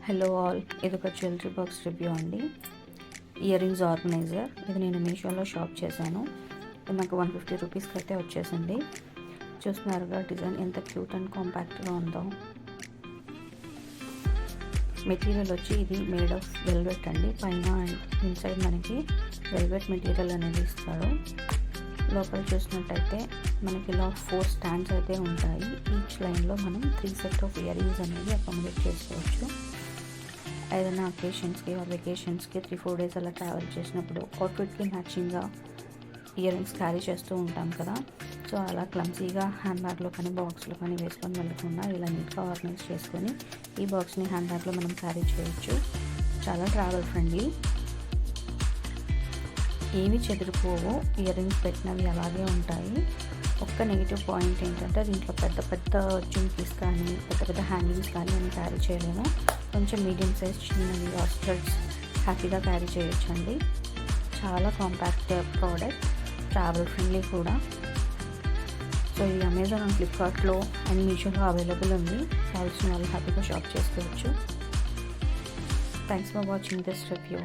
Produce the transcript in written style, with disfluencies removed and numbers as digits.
Hello all, ఇది ఒక jewellery box review అండి. Earrings organiser. ఇది నేను మీషోలో షాప్ చేశాను. ఇది నాకు 150 రూపీస్కి అయితే వచ్చేసింది. చూస్తున్నారుగా డిజైన్ ఎంత క్యూట్ అండ్ కాంపాక్ట్గా ఉందో. మెటీరియల్ వచ్చి ఇది మేడ్ ఆఫ్ వెల్వెట్ అండి. పైన ఇన్సైడ్ మనకి వెల్వెట్ మెటీరియల్ అనేది ఇస్తాడు. లోపల చూసినట్టయితే మనకి ఇలా 4 స్టాండ్స్ అయితే ఉంటాయి. ఈచ్ లైన్లో మనం 3 సెట్ ఆఫ్ ఇయర్ రింగ్స్ అనేది అకామిడేట్ చేసుకోవచ్చు. ఏదైనా అకేషన్స్కి వెకేషన్స్కి 3-4 డేస్ అలా ట్రావెల్ చేసినప్పుడు అవుట్ఫిట్కి మ్యాచింగ్గా ఇయర్ రింగ్స్ క్యారీ చేస్తూ ఉంటాం కదా. సో అలా క్లమ్సీగా హ్యాండ్ బ్యాగ్లో కానీ బాక్స్లో కానీ వేసుకొని వెళ్ళకుండా ఇలా నీట్గా ఆర్గనైజ్ చేసుకొని ఈ బాక్స్ని హ్యాండ్ బ్యాగ్లో మనం క్యారీ చేయొచ్చు. చాలా ట్రావెల్ ఫ్రెండ్లీ, ఏవి చెదిరిపోవో, ఇయర్ రింగ్స్ పెట్టినవి అలాగే ఉంటాయి. ఒక్క నెగిటివ్ పాయింట్ ఏంటంటే దీంట్లో పెద్ద పెద్ద జుమ్కీస్ కానీ పెద్ద పెద్ద హ్యాంగింగ్స్ కానీ మనం క్యారీ చేయలేము. కొంచెం మీడియం సైజ్ చిన్నవి ఆస్ట్రట్స్ హ్యాపీగా క్యారీ చేయొచ్చండి. చాలా కాంపాక్ట్ ప్రోడక్ట్, ట్రావెల్ ఫ్రెండ్లీ కూడా. సో ఇది అమెజాన్ అండ్ ఫ్లిప్కార్ట్లో అండ్ మీషోలో అవైలబుల్ ఉంది. కావాల్సిన వాళ్ళు హ్యాపీగా షాప్ చేసుకోవచ్చు. Thanks for watching this review.